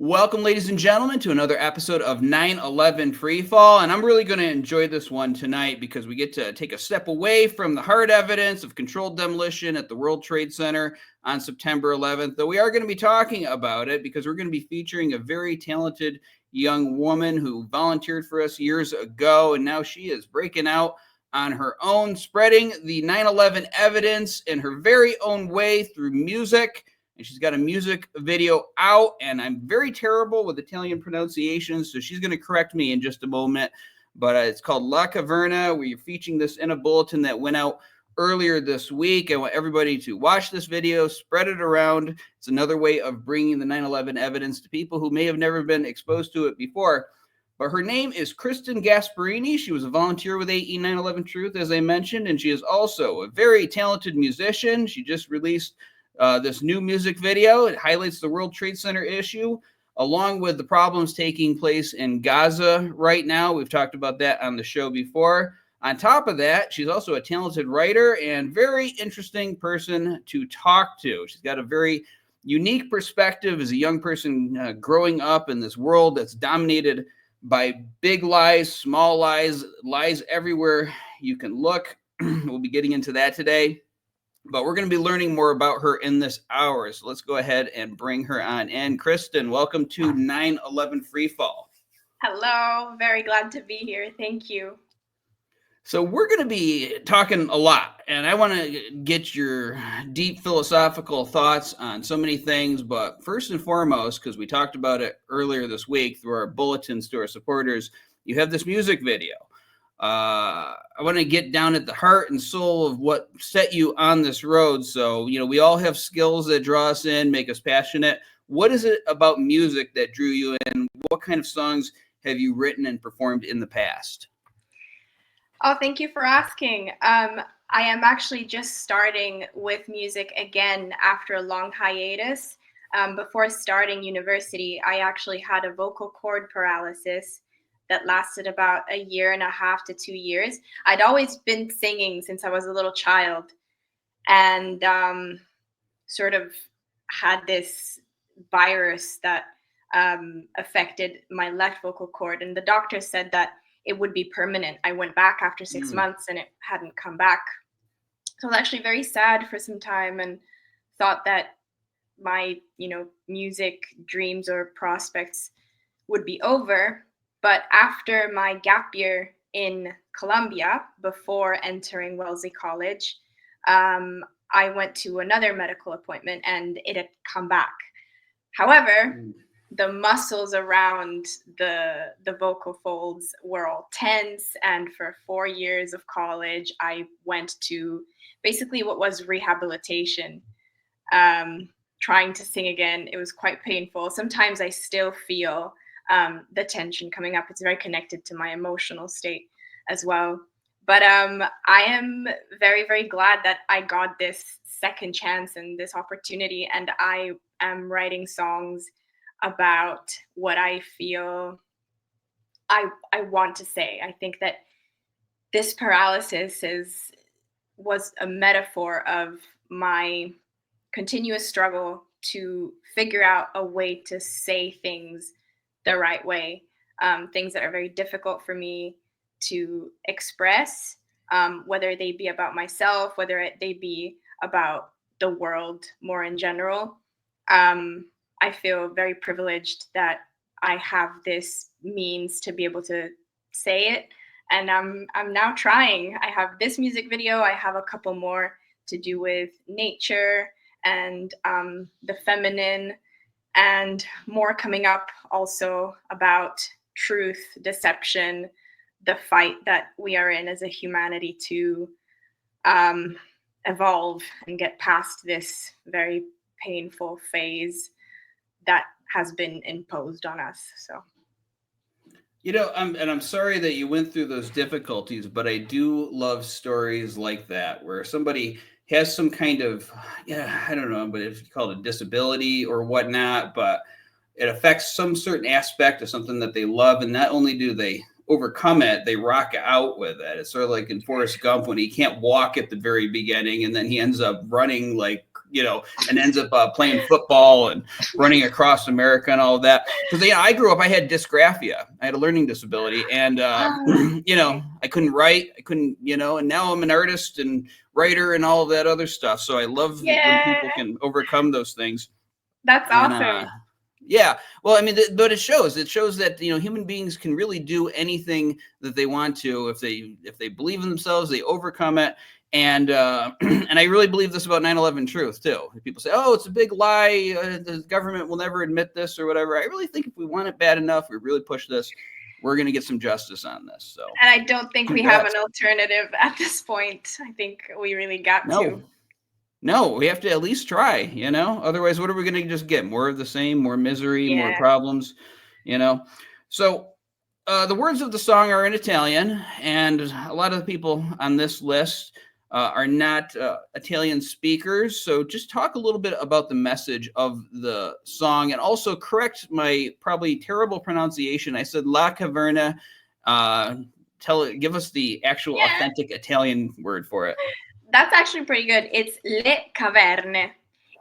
Welcome, ladies and gentlemen, to another episode of 9/11 Freefall. And I'm really going to enjoy this one tonight because we get to take a step away from the hard evidence of controlled demolition at the World Trade Center on September 11th. Though we are going to be talking about it because we're going to be featuring a very talented young woman who volunteered for us years ago. And now she is breaking out on her own, spreading the 9/11 evidence in her very own way through music. And she's got a music video out, and I'm very terrible with Italian pronunciations, so she's going to correct me in just a moment. But it's called La Caverne. We're featuring this in a bulletin that went out earlier this week. I want everybody to watch this video, spread it around. It's another way of bringing the 9/11 evidence to people who may have never been exposed to it before. But her name is Kristen Gasparini. She was a volunteer with AE 9/11 Truth, as I mentioned, and she is also a very talented musician. She just released this new music video. It highlights the World Trade Center issue, along with the problems taking place in Gaza right now. We've talked about that on the show before. On top of that, she's also a talented writer and very interesting person to talk to. She's got a very unique perspective as a young person growing up in this world that's dominated by big lies, small lies, lies everywhere you can look. We'll be getting into that today. But we're going to be learning more about her in this hour. So let's go ahead and bring her on. And Kristen, welcome to 9/11 Freefall. Hello, very glad to be here. Thank you. So we're going to be talking a lot, and I want to get your deep philosophical thoughts on so many things. But first and foremost, because we talked about it earlier this week through our bulletins to our supporters, you have this music video. I want to get down at the heart and soul of what set you on this road. So, we all have skills that draw us in, make us passionate. What is it about music that drew you in? What kind of songs have you written and performed in the past? Oh, thank you for asking. I am actually just starting with music again after a long hiatus. Before starting university, I actually had a vocal cord paralysis that lasted about 1.5 to 2 years. I'd always been singing since I was a little child, and sort of had this virus that affected my left vocal cord. And the doctor said that it would be permanent. I went back after 6 months and it hadn't come back. So I was actually very sad for some time and thought that my, music dreams or prospects would be over. But after my gap year in Colombia, before entering Wellesley College, I went to another medical appointment and it had come back. However, the muscles around the vocal folds were all tense. And for 4 years of college, I went to basically what was rehabilitation, trying to sing again. It was quite painful. Sometimes I still feel the tension coming up. It's very connected to my emotional state as well. But I am very, very glad that I got this second chance and this opportunity. And I am writing songs about what I feel I want to say. I think that this paralysis was a metaphor of my continuous struggle to figure out a way to say things the right way, things that are very difficult for me to express, whether they be about myself, whether they be about the world more in general. I feel very privileged that I have this means to be able to say it, and I'm now trying. I have this music video. I have a couple more to do with nature and the feminine, and more coming up also about truth, deception, the fight that we are in as a humanity to evolve and get past this very painful phase that has been imposed on us. So, I'm sorry that you went through those difficulties, but I do love stories like that where somebody has some kind of, I don't know, but if you call it a disability or whatnot, but it affects some certain aspect of something that they love. And not only do they overcome it, they rock out with it. It's sort of like in Forrest Gump when he can't walk at the very beginning and then he ends up running like and ends up playing football and running across America and all of that. Because I grew up, I had dysgraphia. I had a learning disability, and I couldn't write, I couldn't, and now I'm an artist and writer and all of that other stuff. So I love when people can overcome those things. That's awesome. Yeah. Well, I mean, but it shows that, human beings can really do anything that they want to. If they believe in themselves, they overcome it. And and I really believe this about 9/11 truth too. People say, oh, it's a big lie. The government will never admit this or whatever. I really think if we want it bad enough, we really push this, we're going to get some justice on this. So, and I don't think we have an alternative at this point. I think we really got to. No, we have to at least try, otherwise what are we going to just get? More of the same, more misery, more problems, So the words of the song are in Italian, and a lot of the people on this list are not Italian speakers. So just talk a little bit about the message of the song, and also correct my probably terrible pronunciation. I said La Caverne. Give us the actual authentic Italian word for it. That's actually pretty good. It's le caverne.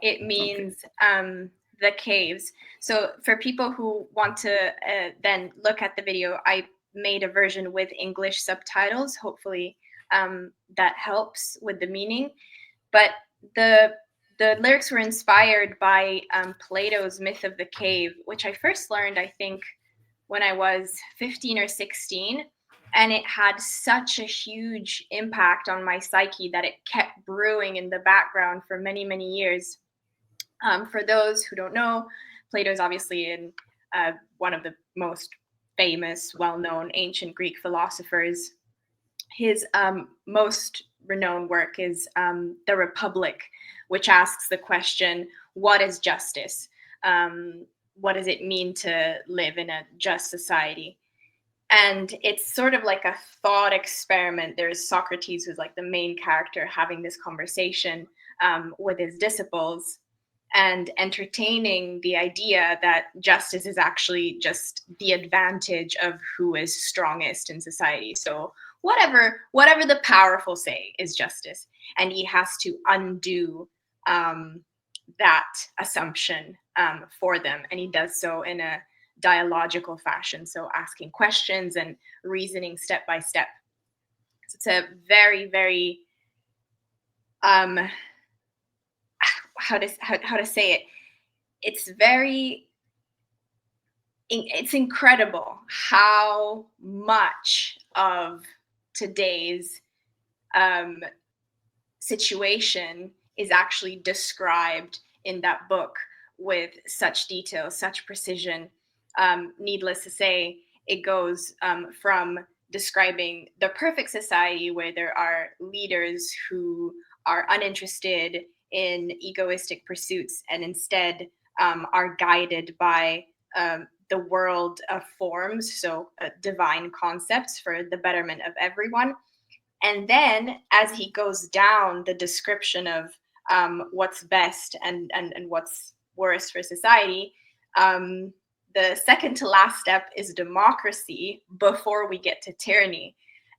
It means the caves. So for people who want to then look at the video, I made a version with English subtitles. Hopefully that helps with the meaning. But the lyrics were inspired by Plato's myth of the cave, which I first learned, I think, when I was 15 or 16. And it had such a huge impact on my psyche that it kept brewing in the background for many, many years. For those who don't know, Plato is obviously one of the most famous, well-known ancient Greek philosophers. His most renowned work is The Republic, which asks the question, what is justice? What does it mean to live in a just society? And it's sort of like a thought experiment. There's Socrates, who's like the main character, having this conversation with his disciples and entertaining the idea that justice is actually just the advantage of who is strongest in society. So whatever the powerful say is justice. And he has to undo that assumption for them. And he does so in a dialogical fashion, so asking questions and reasoning step by step. So it's a very, very how to say it. It's incredible how much of today's situation is actually described in that book with such detail, such precision. Needless to say, it goes from describing the perfect society where there are leaders who are uninterested in egoistic pursuits and instead are guided by the world of forms, so divine concepts for the betterment of everyone. And then as he goes down the description of what's best and what's worse for society, the second to last step is democracy before we get to tyranny.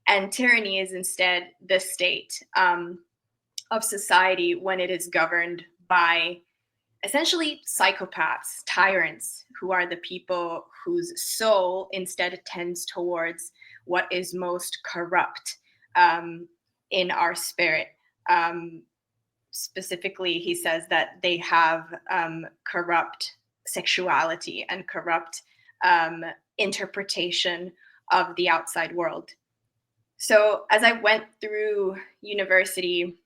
And tyranny is instead the state of society when it is governed by essentially psychopaths, tyrants, who are the people whose soul instead tends towards what is most corrupt in our spirit. Specifically, he says that they have corrupt sexuality and corrupt interpretation of the outside world. So as I went through university,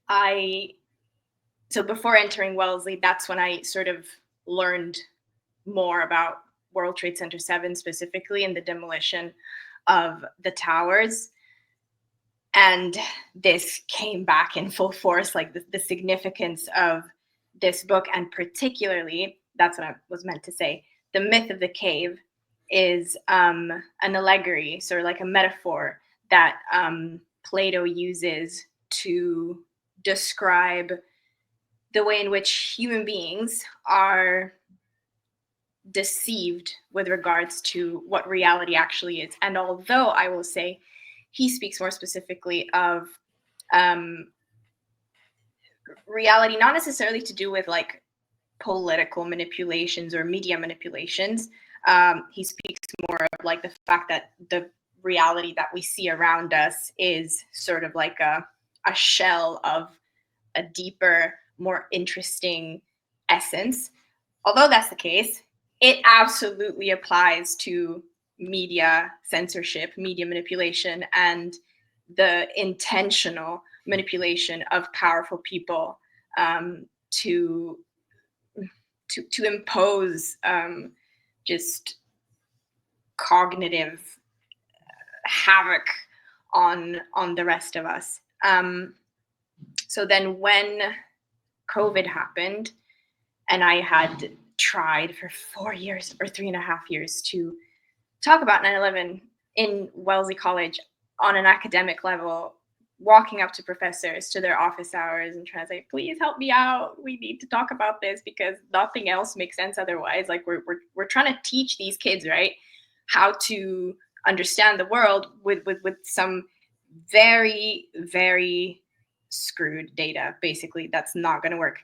so before entering Wellesley, that's when I sort of learned more about World Trade Center 7 specifically and the demolition of the towers. And this came back in full force, like the significance of this book, and particularly, that's what I was meant to say, the myth of the cave is an allegory, sort of like a metaphor that Plato uses to describe the way in which human beings are deceived with regards to what reality actually is. And although I will say he speaks more specifically of reality, not necessarily to do with like political manipulations or media manipulations. He speaks more of like the fact that the reality that we see around us is sort of like a shell of a deeper, more interesting essence. Although that's the case, it absolutely applies to media censorship, media manipulation, and the intentional manipulation of powerful people to impose just cognitive havoc on the rest of us. So then when COVID happened, and I had tried for 4 years or 3.5 years to talk about 9/11 in Wellesley College on an academic level, walking up to professors to their office hours and trying to say, please help me out. We need to talk about this because nothing else makes sense otherwise. Like we're trying to teach these kids, right, how to understand the world with some very, very screwed data. Basically, that's not going to work.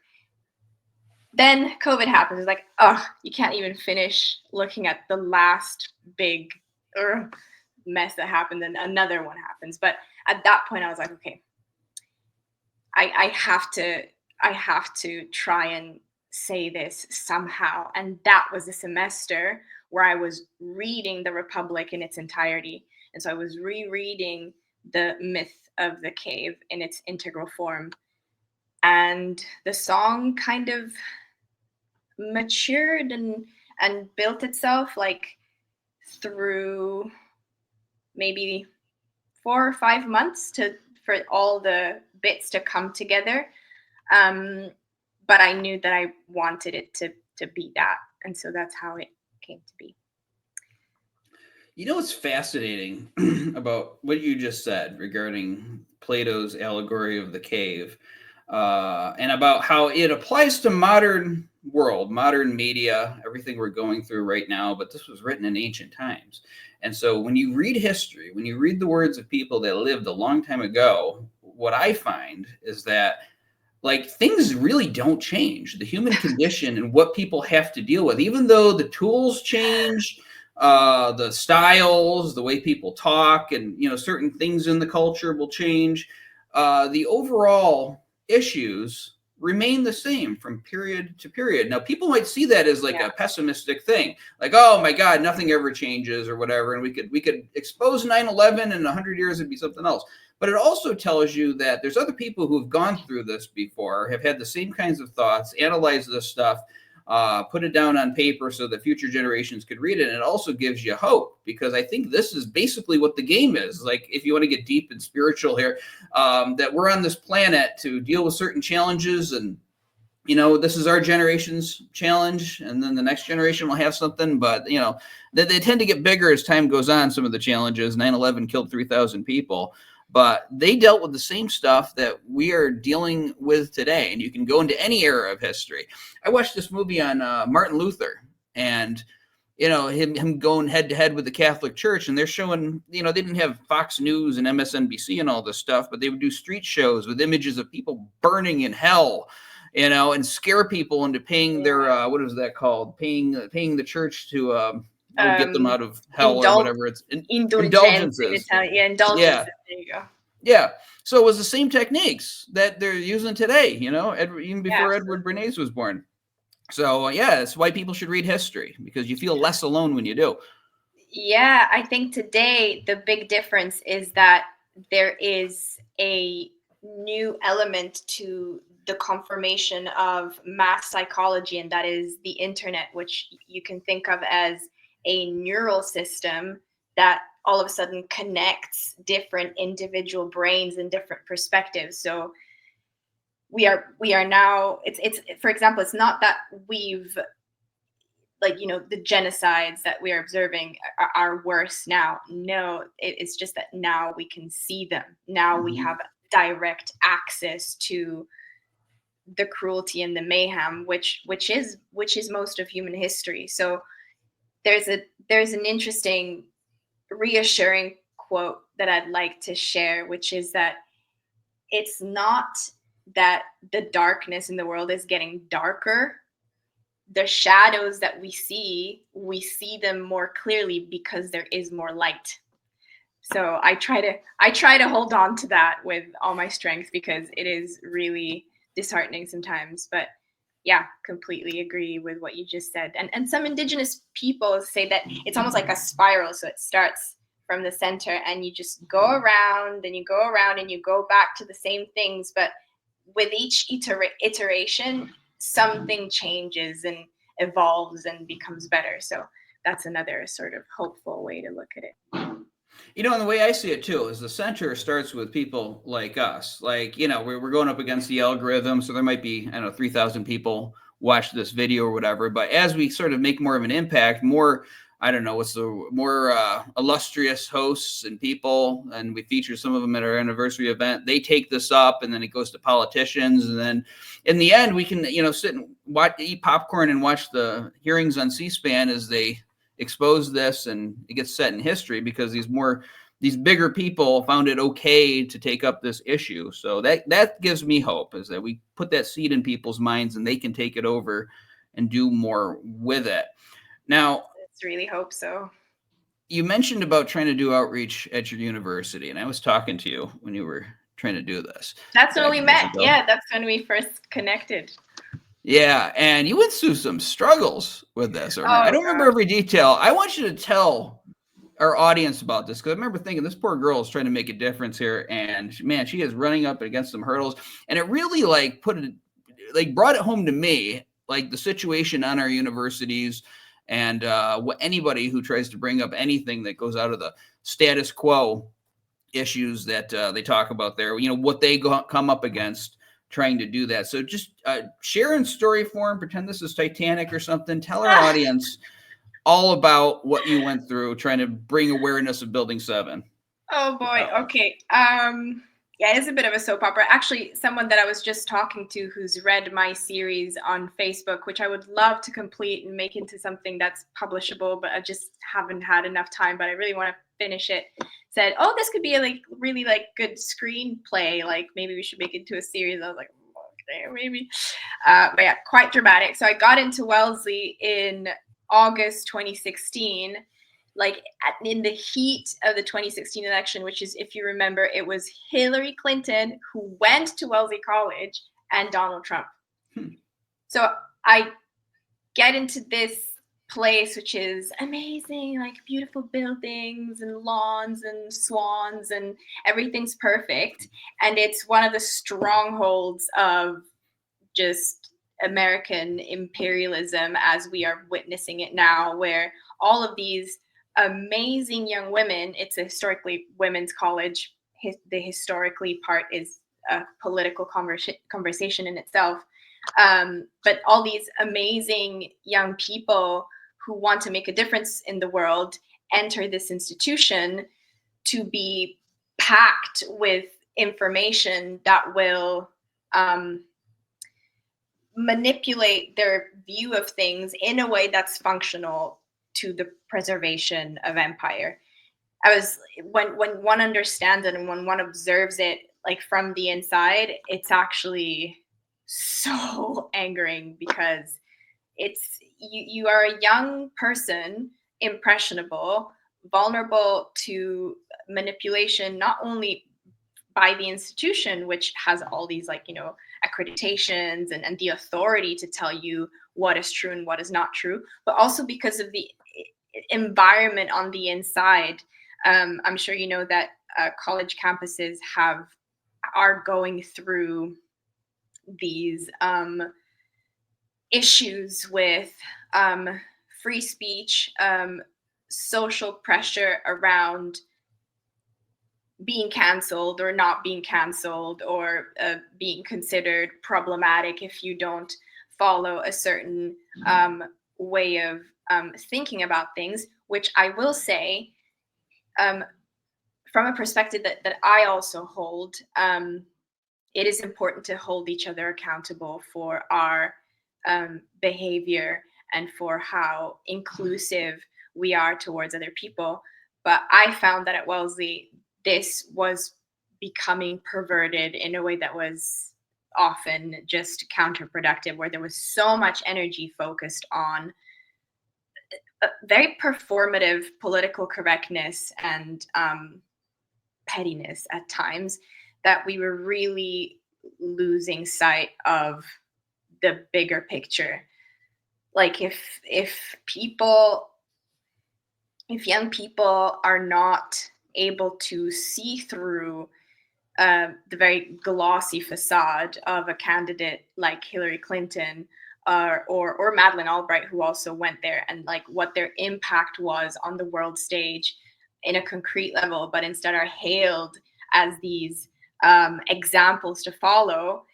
Then COVID happens. It's like, oh, you can't even finish looking at the last big mess that happened, and another one happens. But at that point, I was like, okay, I have to try and say this somehow. And that was a semester where I was reading The Republic in its entirety. And so I was rereading the myth of the cave in its integral form. And the song kind of matured and built itself like through maybe 4 or 5 months for all the bits to come together. But I knew that I wanted it to be that. And so that's how it came to be. You know what's fascinating about what you just said regarding Plato's allegory of the cave, and about how it applies to modern world, modern media, everything we're going through right now, but this was written in ancient times. And so when you read history, when you read the words of people that lived a long time ago, what I find is that like things really don't change. The human condition and what people have to deal with, even though the tools change, the styles, the way people talk, and certain things in the culture will change. The overall issues remain the same from period to period. Now, people might see that as like a pessimistic thing, like, oh my God, nothing ever changes or whatever, and we could expose 9/11 in 100 years it'd be something else. But it also tells you that there's other people who've gone through this before, have had the same kinds of thoughts, analyzed this stuff, put it down on paper so that future generations could read it. And it also gives you hope, because I think this is basically what the game is. Like, if you want to get deep and spiritual here, that we're on this planet to deal with certain challenges, and this is our generation's challenge, and then the next generation will have something. But they tend to get bigger as time goes on. Some of the challenges, 9/11 killed 3,000 people. But they dealt with the same stuff that we are dealing with today. And you can go into any era of history. I watched this movie on Martin Luther, and him going head to head with the Catholic Church, and they're showing, they didn't have Fox News and MSNBC and all this stuff, but they would do street shows with images of people burning in hell, and scare people into paying their what is that called? Paying the church to get them out of hell or whatever. It's indulgences. Indulgences. Yeah. There you go. Yeah. So it was the same techniques that they're using today, even before Edward Bernays was born. So it's why people should read history, because you feel less alone when you do. Yeah, I think today the big difference is that there is a new element to the confirmation of mass psychology, and that is the internet, which you can think of as a neural system that all of a sudden connects different individual brains and different perspectives. So we are now, it's for example, it's not that we've the genocides that we are observing are worse now. No, it's just that now we can see them. Now we have direct access to the cruelty and the mayhem, which is most of human history. So there's an interesting, reassuring quote that I'd like to share, which is that it's not that the darkness in the world is getting darker. The shadows that we see them more clearly because there is more light. So I try to hold on to that with all my strength, because it is really disheartening sometimes. But yeah, completely agree with what you just said. And some indigenous people say that it's almost like a spiral. So it starts from the center and you just go around and you go around and you go back to the same things. But with each iteration, something changes and evolves and becomes better. So that's another sort of hopeful way to look at it. You know, and the way I see it too is the center starts with people like us. Like, you know, we're going up against the algorithm. So there might be, I don't know, 3,000 people watch this video or whatever. But as we sort of make more of an impact, more, I don't know, what's the more illustrious hosts and people, and we feature some of them at our anniversary event, they take this up and then it goes to politicians. And then in the end, we can, you know, sit and eat popcorn and watch the hearings on C-SPAN as they expose this, and it gets set in history because these bigger people found it okay to take up this issue. So that gives me hope, is that we put that seed in people's minds and they can take it over and do more with it. Now, I really hope so. You mentioned about trying to do outreach at your university, and I was talking to you when you were trying to do this. That's when we met. Yeah, that's when we first connected. Yeah, and you went through some struggles with this. I don't remember every detail. I want you to tell our audience about this, because I remember thinking, this poor girl is trying to make a difference here, and man, she is running up against some hurdles, and it really brought it home to me, like the situation on our universities, and what anybody who tries to bring up anything that goes out of the status quo issues that they talk about there, you know, what they come up against trying to do that. So just share in story form, pretend this is Titanic or something. Tell our audience all about what you went through trying to bring awareness of Building 7. Oh boy. Okay. Yeah, it's a bit of a soap opera. Actually, someone that I was just talking to who's read my series on Facebook, which I would love to complete and make into something that's publishable, but I just haven't had enough time, but I really want to finish it, said, oh, this could be a really good screenplay. Like maybe we should make it into a series. I was like, okay, maybe. But yeah, quite dramatic. So I got into Wellesley in August 2016. Like in the heat of the 2016 election, which is, if you remember, it was Hillary Clinton who went to Wellesley College and Donald Trump. So I get into this place, which is amazing, like beautiful buildings and lawns and swans and everything's perfect. And it's one of the strongholds of just American imperialism as we are witnessing it now, where all of these amazing young women, it's a historically women's college. The historically part is a political conversation in itself. But all these amazing young people who want to make a difference in the world enter this institution to be packed with information that will manipulate their view of things in a way that's functional to the preservation of empire. When one understands it and when one observes it, like from the inside, it's actually so angering, because it's you are a young person, impressionable, vulnerable to manipulation, not only by the institution, which has all these accreditations and the authority to tell you what is true and what is not true, but also because of the environment on the inside. I'm sure you know that college campuses are going through these issues with free speech, social pressure around being canceled or not being canceled, or being considered problematic if you don't follow a certain way of thinking about things, which I will say, from a perspective that I also hold, it is important to hold each other accountable for our behavior and for how inclusive we are towards other people. But I found that at Wellesley, this was becoming perverted in a way that was often just counterproductive, where there was so much energy focused on very performative political correctness and pettiness at times, that we were really losing sight of the bigger picture. Like if young people are not able to see through the very glossy facade of a candidate like Hillary Clinton or Madeleine Albright, who also went there, and like what their impact was on the world stage in a concrete level, but instead are hailed as these examples to follow,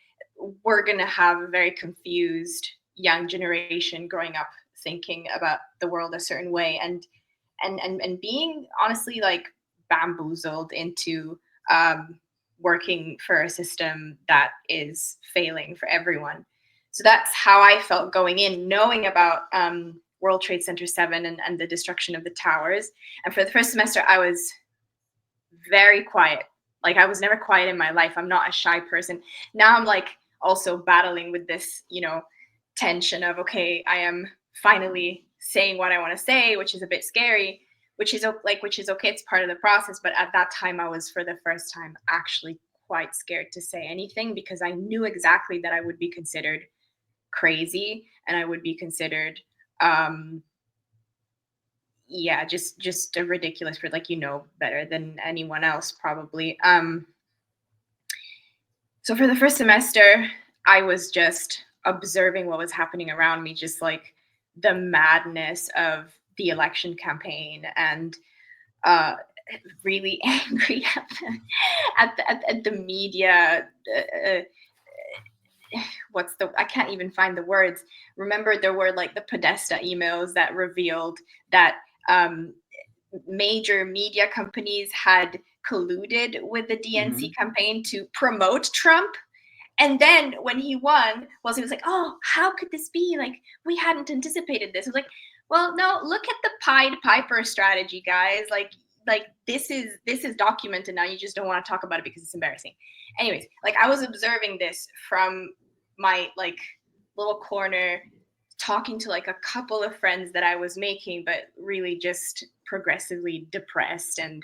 we're going to have a very confused young generation growing up thinking about the world a certain way, and being honestly like bamboozled into working for a system that is failing for everyone. So that's how I felt going in, knowing about World Trade Center 7 and the destruction of the towers. And for the first semester, I was very quiet. Like, I was never quiet in my life. I'm not a shy person. Now I'm like also battling with this, tension of, okay, I am finally saying what I want to say, which is a bit scary, which is okay. It's part of the process. But at that time, I was for the first time actually quite scared to say anything, because I knew exactly that I would be considered crazy, and I would be considered just a ridiculous for, like, better than anyone else probably. So for the first semester, I was just observing what was happening around me, just like the madness of the election campaign, and really angry at the media. I can't even find the words. Remember, there were like the Podesta emails that revealed that major media companies had colluded with the DNC campaign to promote Trump. And then when he won, he was like, oh, how could this be? Like, we hadn't anticipated this. I was like, well, no, look at the Pied Piper strategy, guys. Like this is documented now. You just don't want to talk about it because it's embarrassing. Anyways, like, I was observing this from my like little corner, talking to like a couple of friends that I was making, but really just progressively depressed and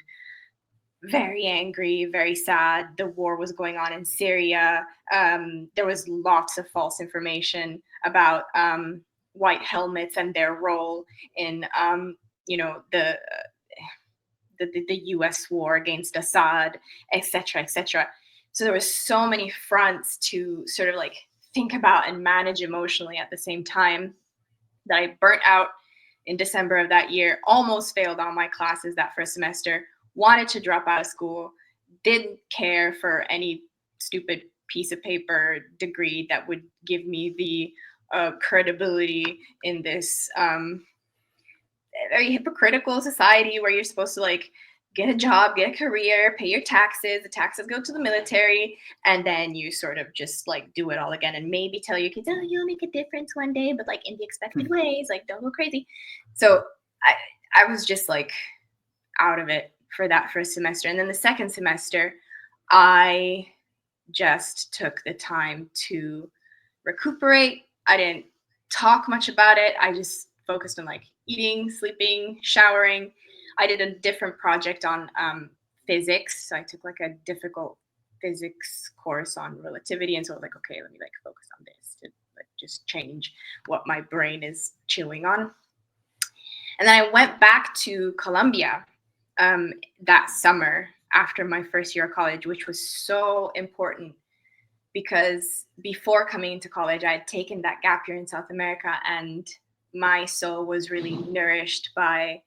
very angry, very sad. The war was going on in Syria. There was lots of false information about white helmets and their role in, the U.S. war against Assad, etc., etc. So there was so many fronts to sort of like think about and manage emotionally at the same time, that I burnt out in December of that year, almost failed all my classes that first semester, wanted to drop out of school, didn't care for any stupid piece of paper degree that would give me the credibility in this very hypocritical society where you're supposed to like get a job, get a career, pay your taxes, the taxes go to the military, and then you sort of just like do it all again and maybe tell your kids, oh, you'll make a difference one day, but like in the expected ways, like don't go crazy. So I was just like out of it for that first semester. And then the second semester, I just took the time to recuperate. I didn't talk much about it. I just focused on like eating, sleeping, showering. I did a different project on physics. So I took like a difficult physics course on relativity. And so I was like, okay, let me like focus on this to like just change what my brain is chewing on. And then I went back to Colombia that summer after my first year of college, which was so important because before coming into college, I had taken that gap year in South America, and my soul was really nourished by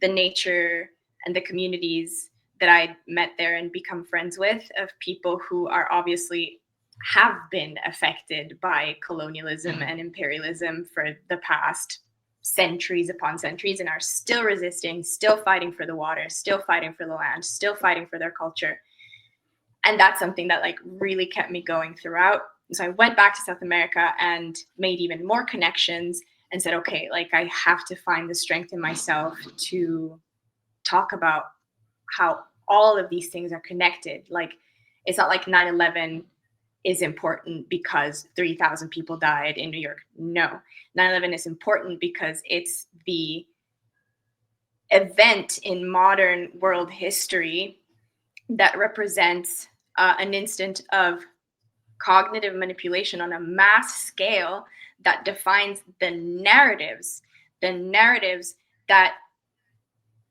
the nature and the communities that I'd met there and become friends with, of people who are obviously have been affected by colonialism and imperialism for the past centuries upon centuries, and are still resisting, still fighting for the water, still fighting for the land, still fighting for their culture. And that's something that like really kept me going throughout. So I went back to South America and made even more connections and said, okay, like I have to find the strength in myself to talk about how all of these things are connected. Like, it's not like 9/11 is important because 3,000 people died in New York. No, 9/11 is important because it's the event in modern world history that represents an instant of cognitive manipulation on a mass scale that defines the narratives that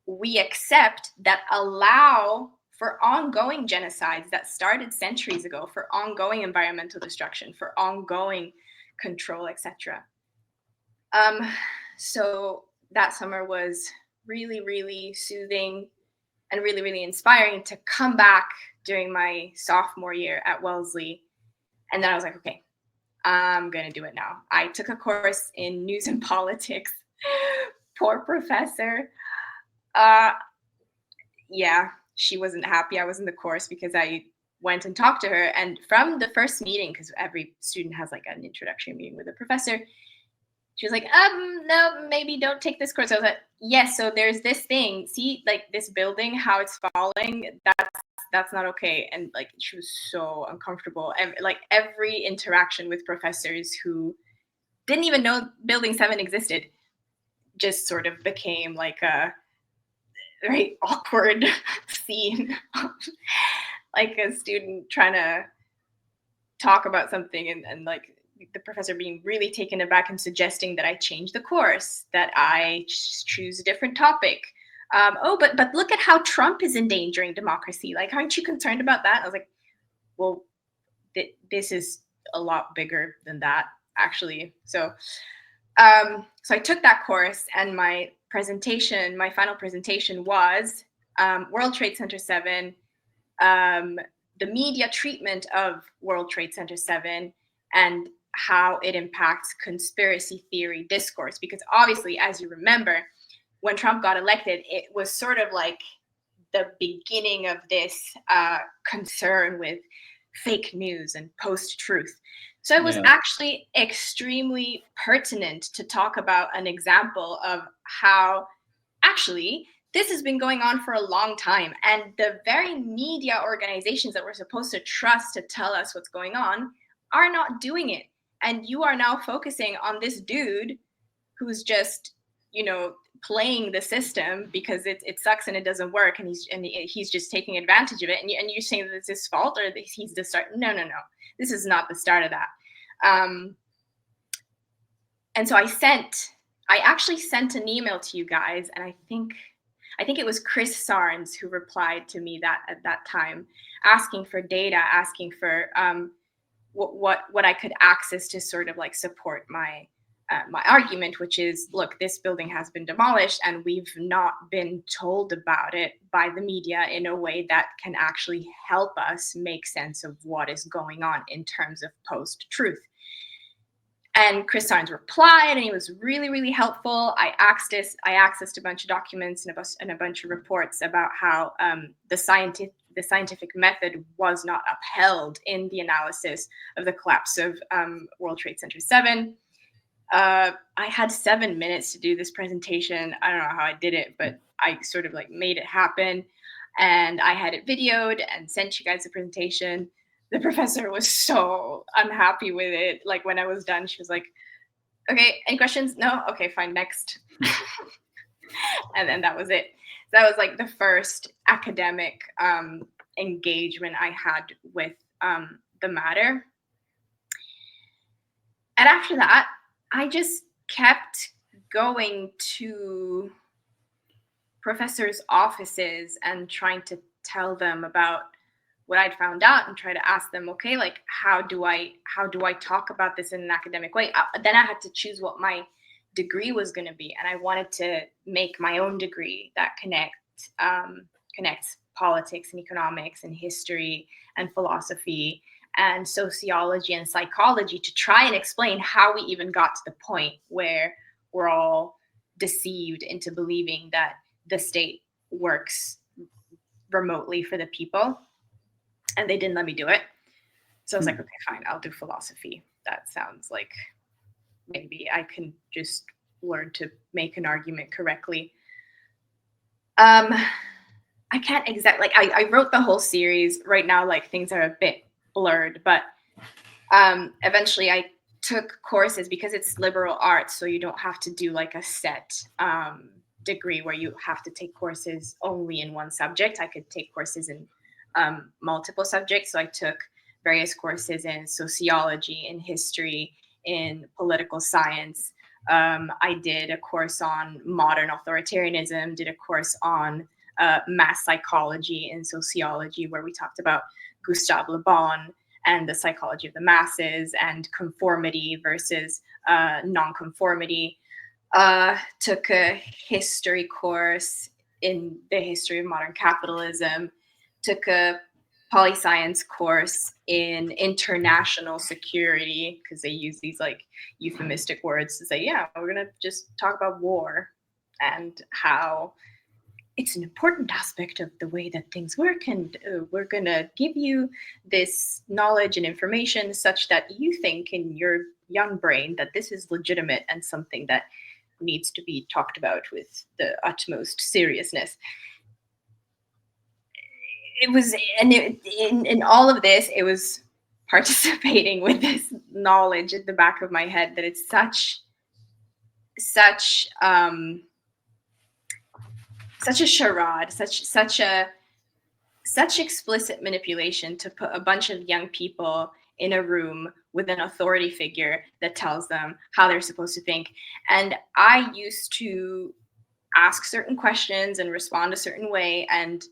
we accept, that allow for ongoing genocides that started centuries ago, for ongoing environmental destruction, for ongoing control, etc. So that summer was really, really soothing and really, really inspiring to come back during my sophomore year at Wellesley. And then I was like, okay, I'm going to do it now. I took a course in news and politics. Poor professor. Yeah, she wasn't happy I was in the course because I went and talked to her. And from the first meeting, because every student has like an introductory meeting with a professor, she was like, no, maybe don't take this course. I was like, yes, so there's this thing. See, like this building, how it's falling, that's not okay. And like she was so uncomfortable. And like every interaction with professors who didn't even know Building 7 existed just sort of became like a very awkward scene. Like a student trying to talk about something and like the professor being really taken aback and suggesting that I change the course, that I choose a different topic. But look at how Trump is endangering democracy. Like, aren't you concerned about that? I was like, well, this is a lot bigger than that, actually. So I took that course, and my final presentation was World Trade Center 7, the media treatment of World Trade Center 7, and how it impacts conspiracy theory discourse. Because obviously, as you remember, when Trump got elected, it was sort of like the beginning of this concern with fake news and post-truth. So it was actually extremely pertinent to talk about an example of how actually this has been going on for a long time. And the very media organizations that we're supposed to trust to tell us what's going on are not doing it. And you are now focusing on this dude who's just, playing the system because it sucks and it doesn't work, and he's just taking advantage of it. And you're saying that it's his fault or that he's the start. No. This is not the start of that. And so I actually sent an email to you guys, and I think it was Chris Sarnes who replied to me at that time, asking for data, asking for what I could access to sort of like support my argument, which is, look, this building has been demolished and we've not been told about it by the media in a way that can actually help us make sense of what is going on in terms of post-truth. And Chris Sarnes replied, and he was really, really helpful. I accessed a bunch of documents and a bunch of reports about how the scientific method was not upheld in the analysis of the collapse of World Trade Center 7. I had 7 minutes to do this presentation. I don't know how I did it, but I sort of like made it happen. And I had it videoed and sent you guys the presentation. The professor was so unhappy with it. Like when I was done, she was like, okay, any questions? No? Okay, fine, next. And then that was it. That was like the first academic engagement I had with the matter. And after that, I just kept going to professors' offices and trying to tell them about what I'd found out and try to ask them, okay, like how do I talk about this in an academic way? Then I had to choose what my degree was going to be, and I wanted to make my own degree that connects politics and economics and history and philosophy and sociology and psychology to try and explain how we even got to the point where we're all deceived into believing that the state works remotely for the people. And they didn't let me do it. So I was like, okay, fine, I'll do philosophy. That sounds like maybe I can just learn to make an argument correctly. I can't exactly, like I wrote the whole series right now, like things are a bit blurred, but Eventually I took courses because it's liberal arts, so you don't have to do like a set degree where you have to take courses only in one subject. I could take courses in multiple subjects. So I took various courses in sociology, in history, in political science. I did a course on modern authoritarianism, did a course on mass psychology and sociology, where we talked about Gustave Le Bon and the psychology of the masses and conformity versus nonconformity. Took a history course in the history of modern capitalism, took a poli-science course in international security, because they use these like euphemistic words to say, yeah, we're going to just talk about war and how it's an important aspect of the way that things work, and we're going to give you this knowledge and information such that you think in your young brain that this is legitimate and something that needs to be talked about with the utmost seriousness. It was, and in all of this, it was participating with this knowledge at the back of my head that it's such a charade, such explicit manipulation to put a bunch of young people in a room with an authority figure that tells them how they're supposed to think. And I used to ask certain questions and respond a certain way, and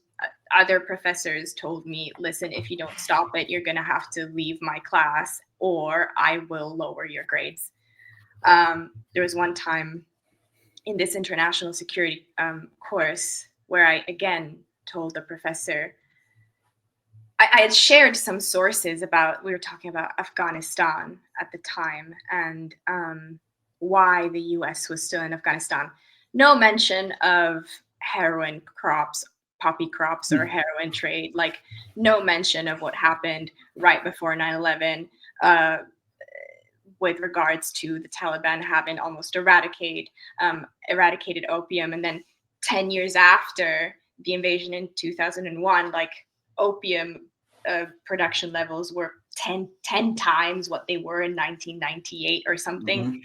other professors told me, listen, if you don't stop it, you're going to have to leave my class or I will lower your grades. There was one time in this international security course where I again told the professor, I had shared some sources about, we were talking about Afghanistan at the time and why the US was still in Afghanistan. No mention of heroin crops, poppy crops, or heroin trade, like no mention of what happened right before 9/11 with regards to the Taliban having almost eradicated opium. And then 10 years after the invasion in 2001, like opium production levels were 10 times what they were in 1998 or something. Mm-hmm.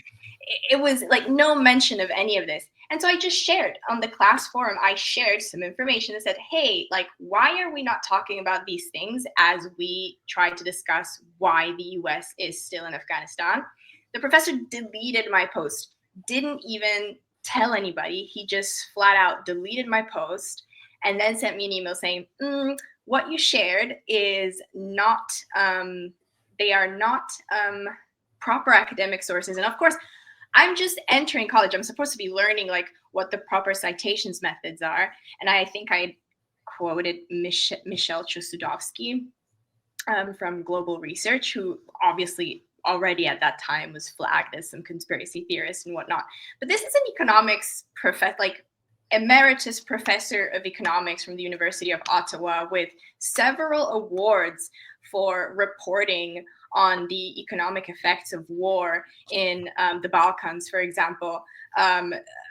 It was like no mention of any of this. And so I just shared on the class forum, I shared some information that said, hey, like, why are we not talking about these things as we try to discuss why the US is still in Afghanistan? The professor deleted my post, didn't even tell anybody. He just flat out deleted my post and then sent me an email saying, what you shared is not, they are not proper academic sources. And of course, I'm just entering college. I'm supposed to be learning like what the proper citations methods are. And I think I quoted Michelle Chosudovsky from Global Research, who obviously already at that time was flagged as some conspiracy theorist and whatnot. But this is an economics emeritus professor of economics from the University of Ottawa with several awards for reporting on the economic effects of war in the Balkans, for example,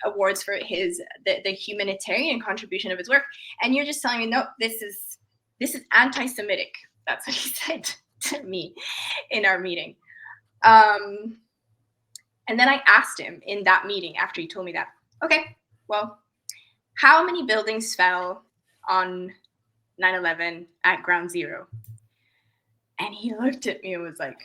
awards for the humanitarian contribution of his work. And you're just telling me, no, this is anti-Semitic. That's what he said to me in our meeting. And then I asked him in that meeting after he told me that, okay, well, how many buildings fell on 9/11 at ground zero? And he looked at me and was like,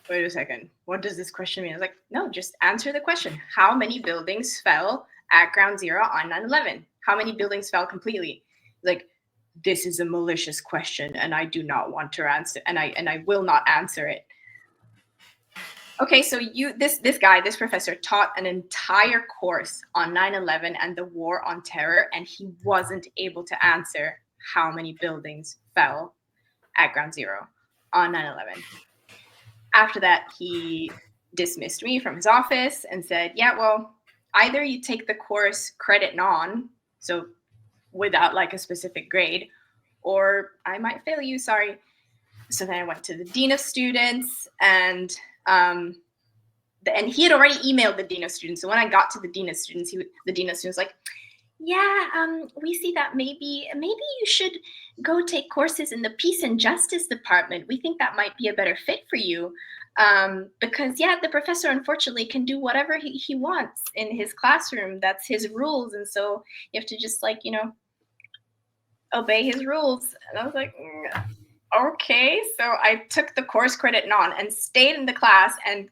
wait a second, what does this question mean? I was like, no, just answer the question. How many buildings fell at ground zero on 9/11? How many buildings fell completely? Like, this is a malicious question and I do not want to answer, and I will not answer it. Okay, so this professor taught an entire course on 9/11 and the war on terror, and he wasn't able to answer how many buildings fell at ground zero on 9/11. After that, he dismissed me from his office and said, yeah, well, either you take the course credit non, so without like a specific grade, or I might fail you, sorry. So then I went to the dean of students, and he had already emailed the dean of students. So when I got to the dean of students, the dean of students was like, Yeah, we see that maybe you should go take courses in the Peace and Justice Department. We think that might be a better fit for you. Because yeah, the professor unfortunately can do whatever he wants in his classroom. That's his rules. And so you have to just like, obey his rules. And I was like, okay. So I took the course credit on and stayed in the class and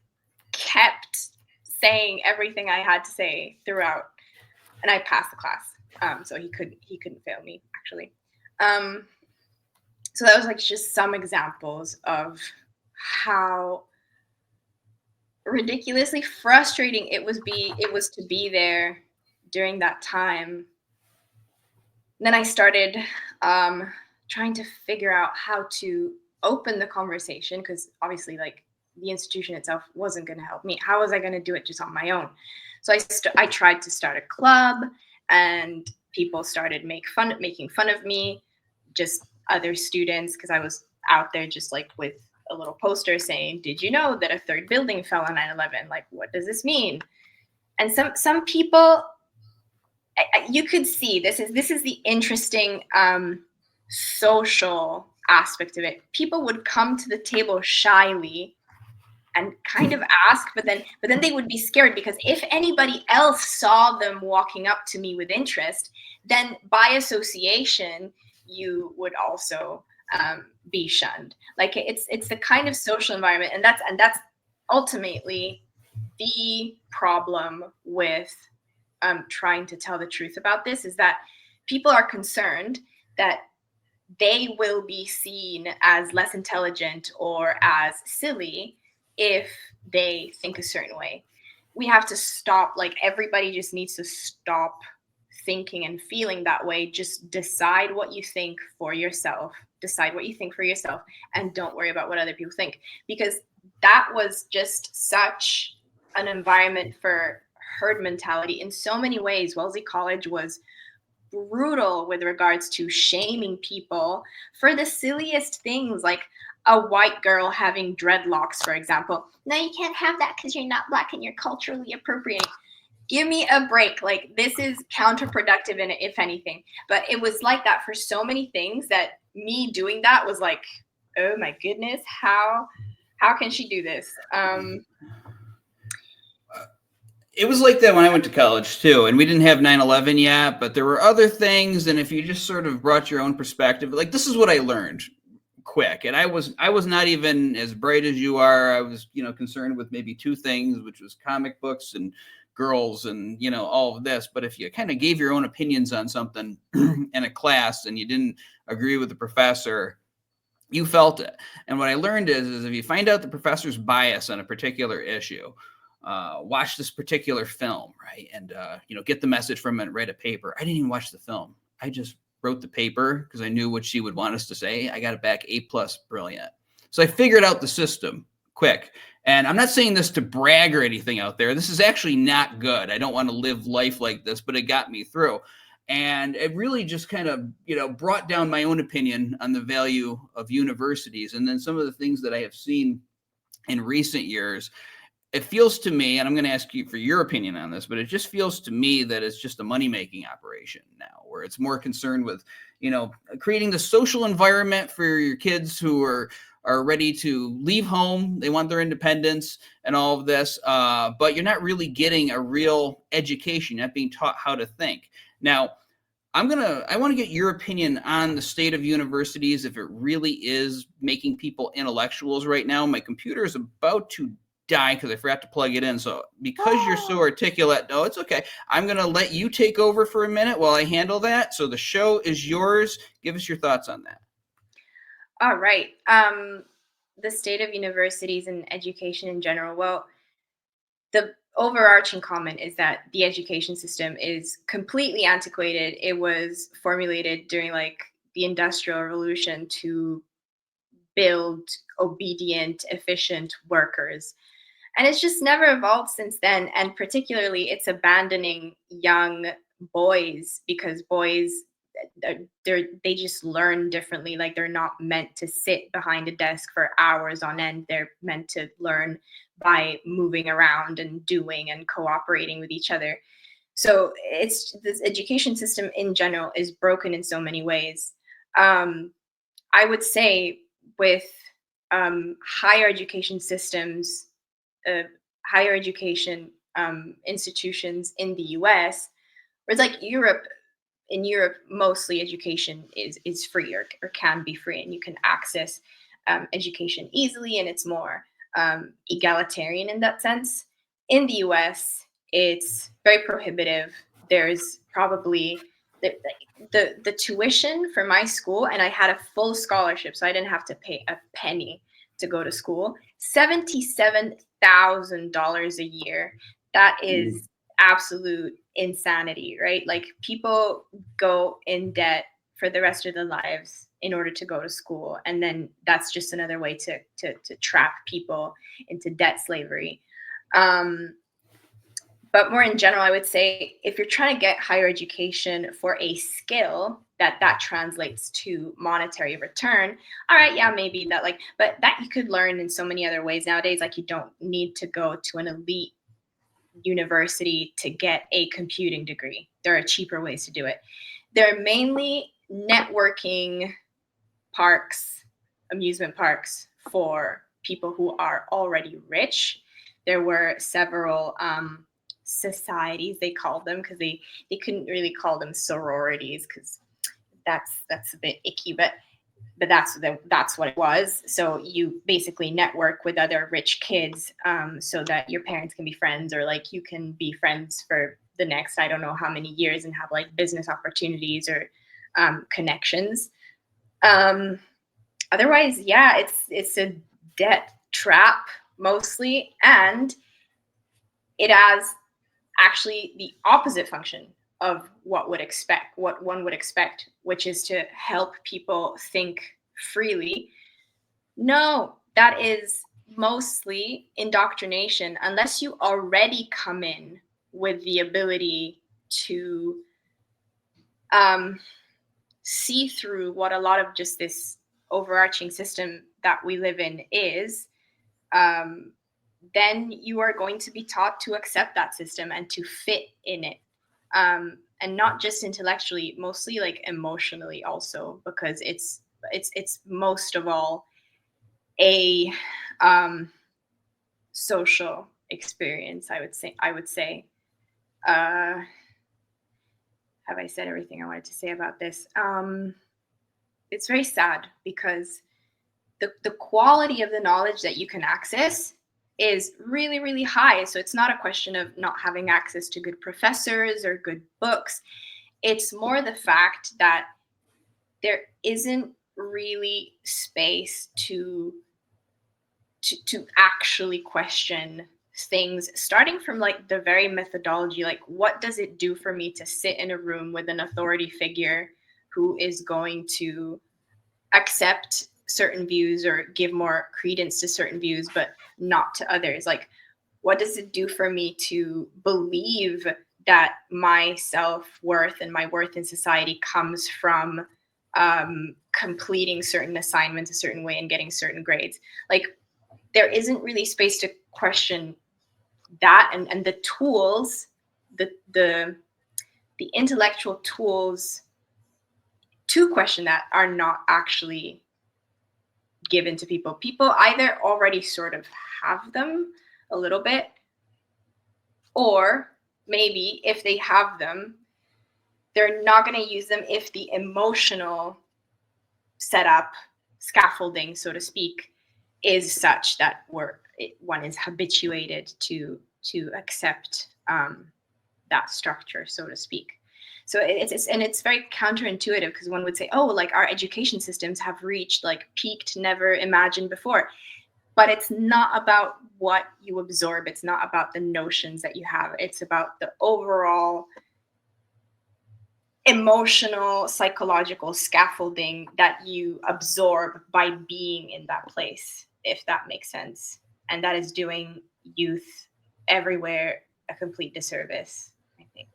kept saying everything I had to say throughout, and I passed the class. So he couldn't fail me actually. Um, so that was like just some examples of how ridiculously frustrating it was to be there during that time. Then I started trying to figure out how to open the conversation, because obviously like the institution itself wasn't going to help me. How was I going to do it just on my own? So I tried to start a club, and people started making fun of me, just other students, because I was out there just like with a little poster saying, "Did you know that a third building fell on 9/11? Like, what does this mean?" And some people, you could see this is the interesting social aspect of it. People would come to the table shyly and kind of ask, but then they would be scared, because if anybody else saw them walking up to me with interest, then by association you would also be shunned. Like it's the kind of social environment, and that's ultimately the problem with trying to tell the truth about this, is that people are concerned that they will be seen as less intelligent or as silly if they think a certain way. We have to stop, like, everybody just needs to stop thinking and feeling that way. Just decide what you think for yourself. Decide what you think for yourself, and don't worry about what other people think. Because that was just such an environment for herd mentality in so many ways. Wellesley College was brutal with regards to shaming people for the silliest things, like a white girl having dreadlocks, for example. No, you can't have that because you're not black and you're culturally appropriating. Give me a break. Like, this is counterproductive, in it, if anything. But it was like that for so many things that me doing that was like, oh my goodness, how can she do this? It was like that when I went to college too, and we didn't have 9/11 yet, but there were other things, and if you just sort of brought your own perspective, like, this is what I learned quick. And I was not even as bright as you are. I was, concerned with maybe two things, which was comic books and girls and, all of this. But if you kind of gave your own opinions on something in a class and you didn't agree with the professor, you felt it. And what I learned is if you find out the professor's bias on a particular issue, watch this particular film, right? And, get the message from it, write a paper. I didn't even watch the film. I just wrote the paper because I knew what she would want us to say. I got it back A+, brilliant. So I figured out the system quick. And I'm not saying this to brag or anything out there. This is actually not good. I don't want to live life like this, but it got me through. And it really just kind of, brought down my own opinion on the value of universities. And then some of the things that I have seen in recent years, it feels to me, and I'm going to ask you for your opinion on this, but it just feels to me that it's just a money-making operation now, where it's more concerned with, creating the social environment for your kids who are ready to leave home. They want their independence and all of this, but you're not really getting a real education, you're not being taught how to think. Now, I want to get your opinion on the state of universities, if it really is making people intellectuals right now. My computer is about to die because I forgot to plug it in. So because you're so articulate, no, it's okay. I'm going to let you take over for a minute while I handle that. So the show is yours. Give us your thoughts on that. All right. The state of universities and education in general. Well, the overarching comment is that the education system is completely antiquated. It was formulated during like the Industrial Revolution to build obedient, efficient workers. And it's just never evolved since then. And particularly, it's abandoning young boys, because boys, they just learn differently. Like, they're not meant to sit behind a desk for hours on end. They're meant to learn by moving around and doing and cooperating with each other. So this education system in general is broken in so many ways. I would say with higher education systems, uh, higher education institutions in the US, whereas like Europe, in Europe, mostly education is free or can be free, and you can access education easily, and it's more egalitarian in that sense. In the US, it's very prohibitive. There's probably the, the tuition for my school, and I had a full scholarship, so I didn't have to pay a penny to go to school. $77,000 a year. That is absolute insanity, right? Like people go in debt for the rest of their lives in order to go to school, and then that's just another way to trap people into debt slavery. But more in general, I would say if you're trying to get higher education for a skill that translates to monetary return, all right, yeah, maybe that, like, but that you could learn in so many other ways nowadays. Like you don't need to go to an elite university to get a computing degree. There are cheaper ways to do it. They're mainly networking parks, amusement parks for people who are already rich. There were several societies, they called them, because they couldn't really call them sororities because that's a bit icky, but that's what it was. So you basically network with other rich kids, so that your parents can be friends, or like you can be friends for the next I don't know how many years and have like business opportunities or connections. Otherwise, yeah, it's a debt trap mostly, and it has actually the opposite function of what one would expect, which is to help people think freely. No, that is mostly indoctrination, unless you already come in with the ability to um, see through what a lot of just this overarching system that we live in is. um, then you are going to be taught to accept that system and to fit in it, and not just intellectually, mostly like emotionally also, because it's most of all a social experience. I would say. Uh, have I said everything I wanted to say about this? It's very sad because the quality of the knowledge that you can access is really, really high. So it's not a question of not having access to good professors or good books. It's more the fact that there isn't really space to actually question things, starting from like the very methodology. Like, what does it do for me to sit in a room with an authority figure who is going to accept certain views or give more credence to certain views but not to others? Like, what does it do for me to believe that my self-worth and my worth in society comes from completing certain assignments a certain way and getting certain grades? Like, there isn't really space to question that, and the tools, the intellectual tools to question that are not actually given to people. People either already sort of have them a little bit, or maybe if they have them, they're not going to use them if the emotional setup, scaffolding, so to speak, is such that one is habituated to accept that structure, so to speak. So it's very counterintuitive, because one would say, oh, like our education systems have reached like peaked, never imagined before. But it's not about what you absorb. It's not about the notions that you have. It's about the overall emotional, psychological scaffolding that you absorb by being in that place, if that makes sense. And that is doing youth everywhere a complete disservice, I think.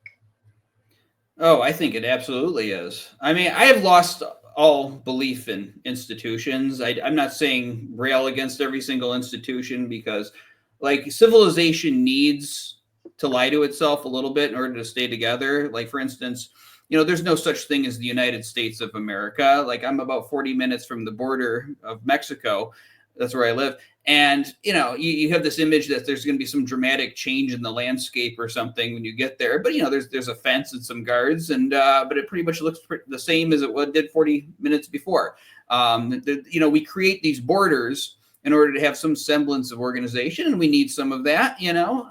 Oh, I think it absolutely is. I mean, I have lost all belief in institutions. I'm not saying rail against every single institution, because, like, civilization needs to lie to itself a little bit in order to stay together. Like, for instance, there's no such thing as the United States of America. Like, I'm about 40 minutes from the border of Mexico. That's where I live. And, you have this image that there's going to be some dramatic change in the landscape or something when you get there. But, there's a fence and some guards, and but it pretty much looks the same as it did 40 minutes before. We create these borders in order to have some semblance of organization, and we need some of that,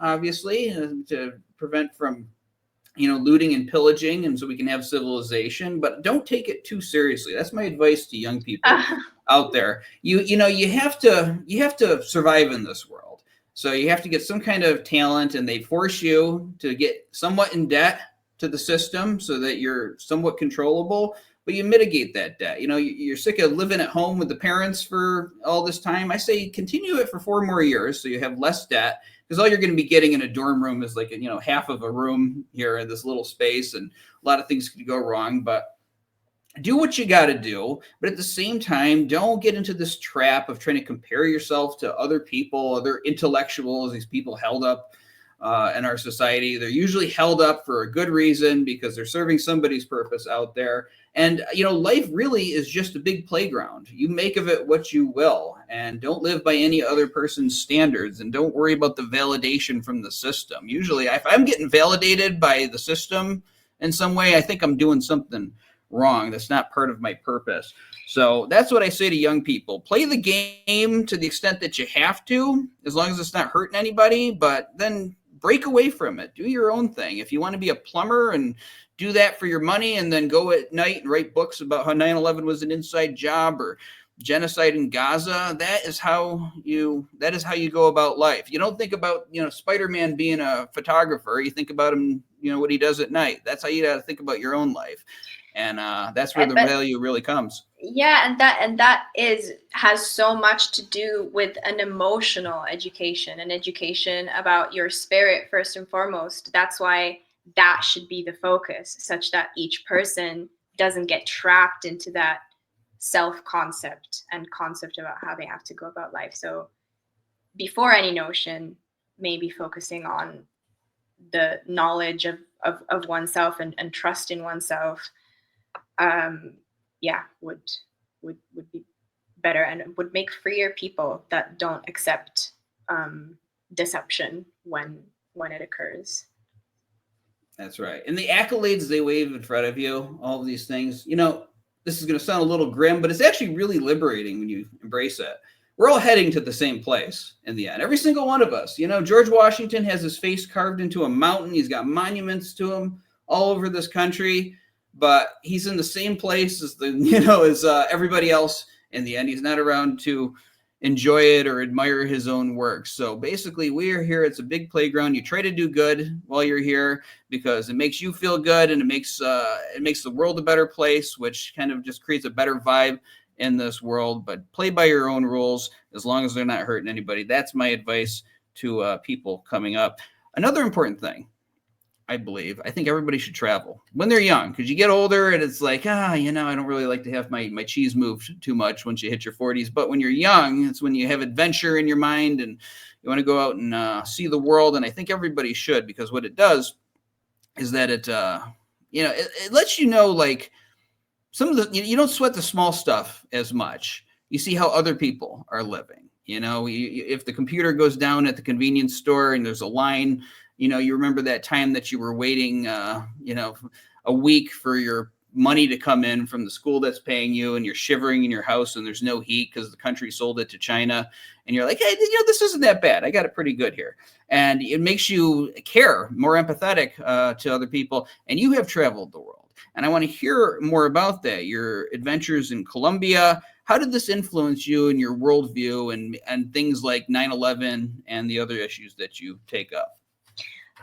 obviously, to prevent from looting and pillaging, and so we can have civilization. But don't take it too seriously. That's my advice to young people out there. You have to survive in this world. So you have to get some kind of talent, and they force you to get somewhat in debt to the system so that you're somewhat controllable, but you mitigate that debt. You're sick of living at home with the parents for all this time. I say continue it for 4 more years so you have less debt, because all you're going to be getting in a dorm room is like, half of a room here in this little space, and a lot of things could go wrong. But do what you got to do. But at the same time, don't get into this trap of trying to compare yourself to other people, other intellectuals, these people held up in our society. They're usually held up for a good reason, because they're serving somebody's purpose out there. And, life really is just a big playground. You make of it what you will, and don't live by any other person's standards, and don't worry about the validation from the system. Usually, if I'm getting validated by the system in some way, I think I'm doing something wrong. That's not part of my purpose. So that's what I say to young people. Play the game to the extent that you have to, as long as it's not hurting anybody, but then break away from it. Do your own thing. If you want to be a plumber and do that for your money, and then go at night and write books about how 9/11 was an inside job or genocide in Gaza, that is how you go about life. You don't think about, Spider-Man being a photographer. You think about him, what he does at night. That's how you got to think about your own life. And that's where the value really comes. Yeah, and that has so much to do with an emotional education, an education about your spirit first and foremost. That's why that should be the focus, such that each person doesn't get trapped into that self-concept and concept about how they have to go about life. So before any notion, maybe focusing on the knowledge of oneself and trust in oneself, would be better, and would make freer people that don't accept deception when it occurs. That's right. And the accolades they wave in front of you, all of these things, this is going to sound a little grim, but it's actually really liberating when you embrace it. We're all heading to the same place in the end. Every single one of us. George Washington has his face carved into a mountain. He's got monuments to him all over this country, but he's in the same place as everybody else in the end. He's not around to enjoy it or admire his own work. So basically, we are here. It's a big playground. You try to do good while you're here, because it makes you feel good, and it makes the world a better place, which kind of just creates a better vibe in this world. But play by your own rules, as long as they're not hurting anybody. That's my advice to people coming up. Another important thing, I think everybody should travel when they're young, because you get older and it's like, I don't really like to have my cheese moved too much once you hit your 40s. But when you're young, it's when you have adventure in your mind and you want to go out and see the world. And I think everybody should, because what it does is that it lets like some of the, you don't sweat the small stuff as much. You see how other people are living. If the computer goes down at the convenience store and there's a line, you remember that time that you were waiting, a week for your money to come in from the school that's paying you, and you're shivering in your house and there's no heat because the country sold it to China. And you're like, hey, this isn't that bad. I got it pretty good here. And it makes you care, more empathetic to other people. And you have traveled the world. And I want to hear more about that, your adventures in Colombia. How did this influence you and your worldview and things like 9/11 and the other issues that you take up?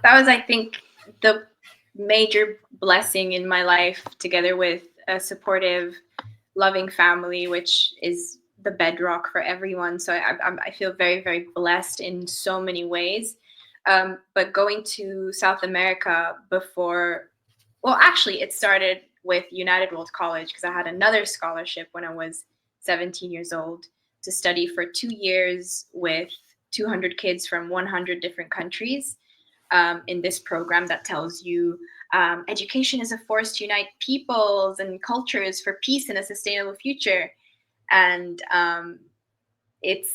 That was, I think, the major blessing in my life, together with a supportive, loving family, which is the bedrock for everyone. So I feel very, very blessed in so many ways. But going to South America actually, it started with United World College, because I had another scholarship when I was 17 years old to study for 2 years with 200 kids from 100 different countries. in this program that tells you education is a force to unite peoples and cultures for peace and a sustainable future. And it's,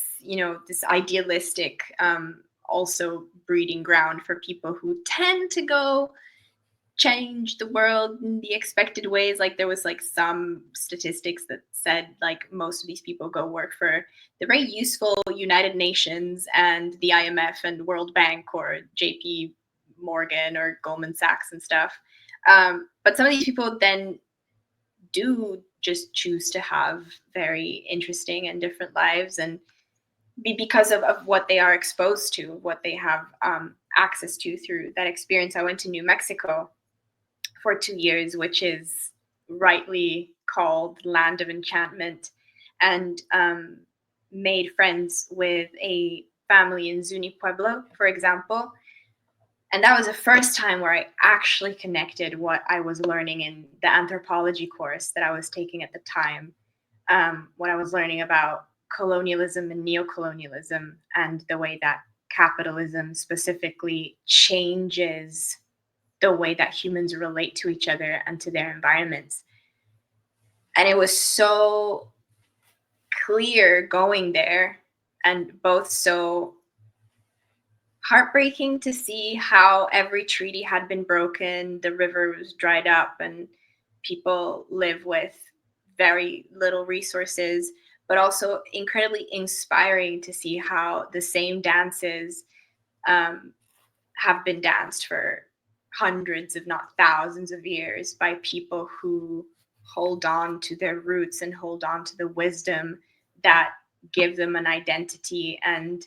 this idealistic also breeding ground for people who tend to go change the world in the expected ways. Like there was like some statistics that said like most of these people go work for the very useful United Nations and the IMF and World Bank or JP Morgan or Goldman Sachs and stuff. But some of these people then do just choose to have very interesting and different lives, and because of what they are exposed to, what they have access to through that experience. I went to New Mexico for 2 years, which is rightly called Land of Enchantment, and made friends with a family in Zuni Pueblo, for example. And that was the first time where I actually connected what I was learning in the anthropology course that I was taking at the time, what I was learning about colonialism and neocolonialism and the way that capitalism specifically changes the way that humans relate to each other and to their environments. And it was so clear going there, and both so heartbreaking to see how every treaty had been broken, the river was dried up, and people live with very little resources, but also incredibly inspiring to see how the same dances have been danced for hundreds, if not thousands of years by people who hold on to their roots and hold on to the wisdom that give them an identity and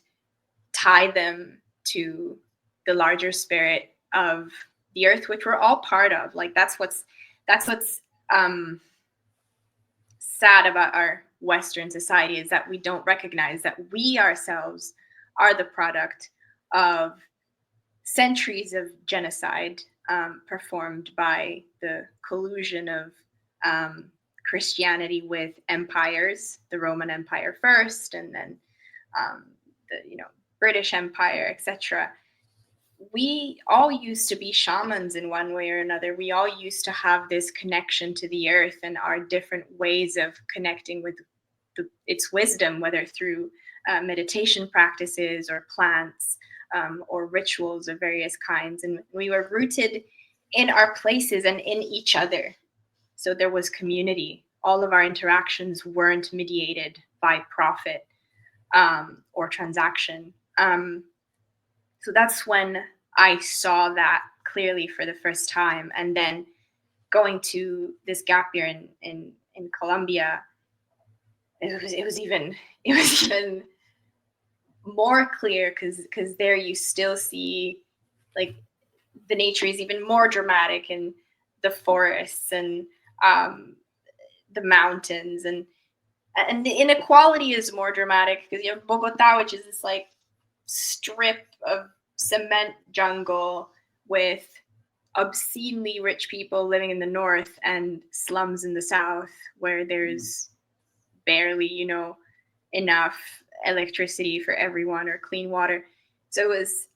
tie them to the larger spirit of the earth, which we're all part of. Like that's what's sad about our Western society, is that we don't recognize that we ourselves are the product of centuries of genocide performed by the collusion of Christianity with empires, the Roman Empire first, and then the British Empire, etc. We all used to be shamans in one way or another. We all used to have this connection to the earth and our different ways of connecting with its wisdom, whether through meditation practices or plants or rituals of various kinds. And we were rooted in our places and in each other. So there was community. All of our interactions weren't mediated by profit or transaction. So that's when I saw that clearly for the first time. And then going to this gap year in Colombia, it was even more clear, because there you still see like the nature is even more dramatic, and the forests and the mountains, and the inequality is more dramatic, because you have Bogota, which is this like strip of cement jungle with obscenely rich people living in the north and slums in the south, where there's barely enough electricity for everyone or clean water. So it was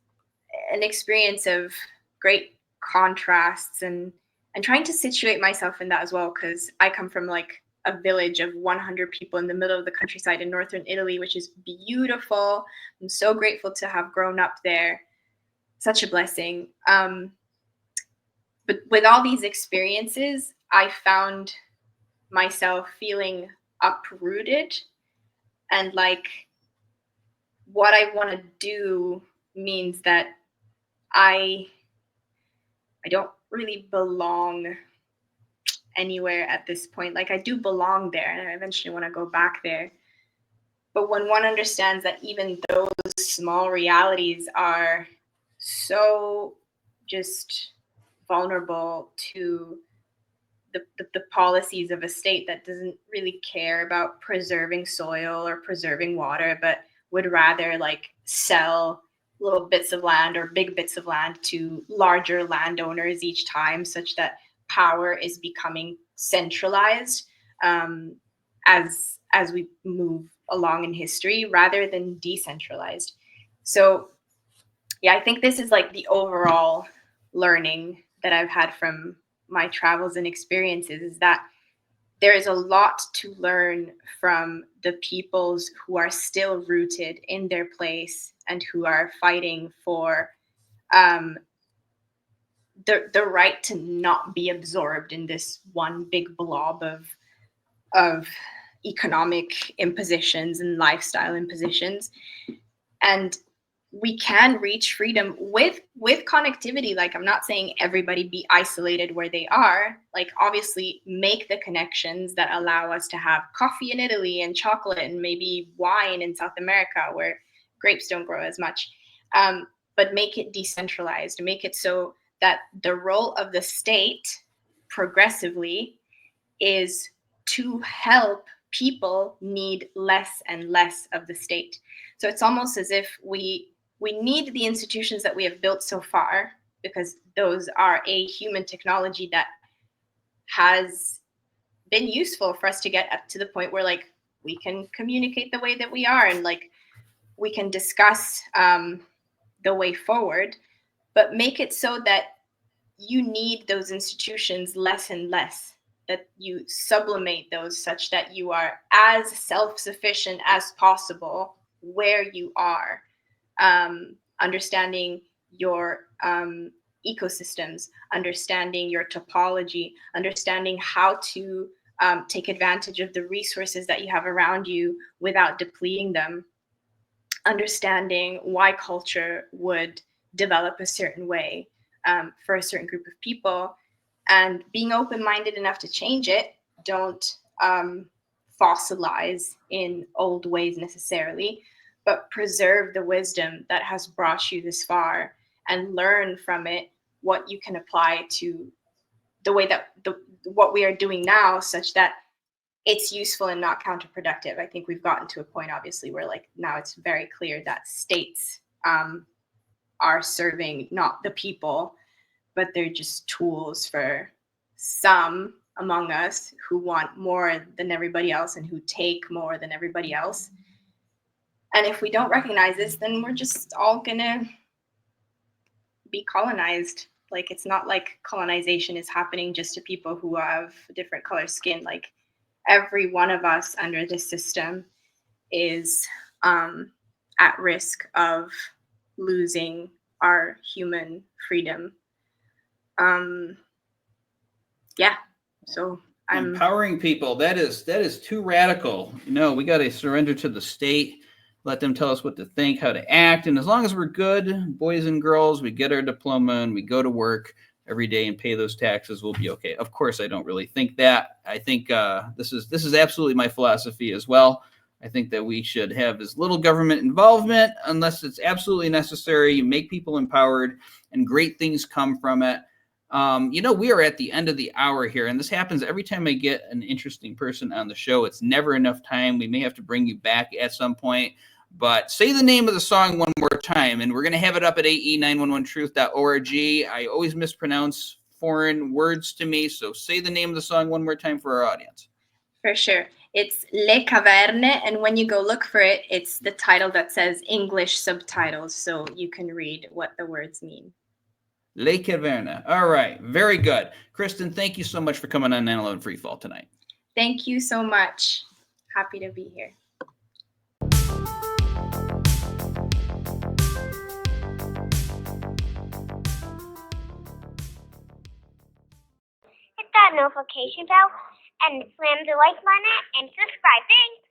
an experience of great contrasts, and trying to situate myself in that as well, because I come from like a village of 100 people in the middle of the countryside in northern Italy, which is beautiful. I'm so grateful to have grown up there. Such a blessing. But with all these experiences, I found myself feeling uprooted, and like what I want to do means that I don't really belong anywhere at this point. Like I do belong there, and I eventually want to go back there. But when one understands that even those small realities are so just vulnerable to the policies of a state that doesn't really care about preserving soil or preserving water, but would rather like sell little bits of land or big bits of land to larger landowners each time, such that power is becoming centralized as we move along in history, rather than decentralized. So Yeah, I think this is like the overall learning that I've had from my travels and experiences, is that there is a lot to learn from the peoples who are still rooted in their place and who are fighting for um, the right to not be absorbed in this one big blob of economic impositions and lifestyle impositions. And we can reach freedom with connectivity. Like, I'm not saying everybody be isolated where they are. Like, obviously make the connections that allow us to have coffee in Italy and chocolate and maybe wine in South America where grapes don't grow as much. But make it decentralized, make it so that the role of the state progressively is to help people need less and less of the state. So it's almost as if we need the institutions that we have built so far, because those are a human technology that has been useful for us to get up to the point where, like, we can communicate the way that we are, and like we can discuss the way forward, but make it so that you need those institutions less and less, that you sublimate those such that you are as self-sufficient as possible where you are, understanding your ecosystems, understanding your topology, understanding how to take advantage of the resources that you have around you without depleting them, understanding why culture would develop a certain way for a certain group of people, and being open-minded enough to change it. Don't fossilize in old ways necessarily, but preserve the wisdom that has brought you this far and learn from it what you can apply to the way that what we are doing now, such that it's useful and not counterproductive. I think we've gotten to a point, obviously, where like now it's very clear that states are serving not the people, but they're just tools for some among us who want more than everybody else and who take more than everybody else. And if we don't recognize this, then we're just all gonna be colonized. Like, it's not like colonization is happening just to people who have a different color skin. Like, every one of us under this system is at risk of losing our human freedom. Yeah, so I'm empowering people. That is too radical. You know, we got to surrender to the state, let them tell us what to think, how to act, and as long as we're good boys and girls, we get our diploma and we go to work every day and pay those taxes, we'll be okay. Of course, I don't really think that. I think this is absolutely my philosophy as well. I think that we should have as little government involvement unless it's absolutely necessary. You make people empowered, and great things come from it. You know, we are at the end of the hour here, and this happens every time I get an interesting person on the show. It's never enough time. We may have to bring you back at some point, but say the name of the song one more time, and we're going to have it up at ae911truth.org. I always mispronounce foreign words to me, so say the name of the song one more time for our audience. For sure. It's Le Caverne, and when you go look for it, it's the title that says English subtitles, so you can read what the words mean. Le Caverne. All right. Very good. Kristen, thank you so much for coming on 9/11 Freefall tonight. Thank you so much. Happy to be here. Hit that notification bell and slam the like button and subscribe. Thanks.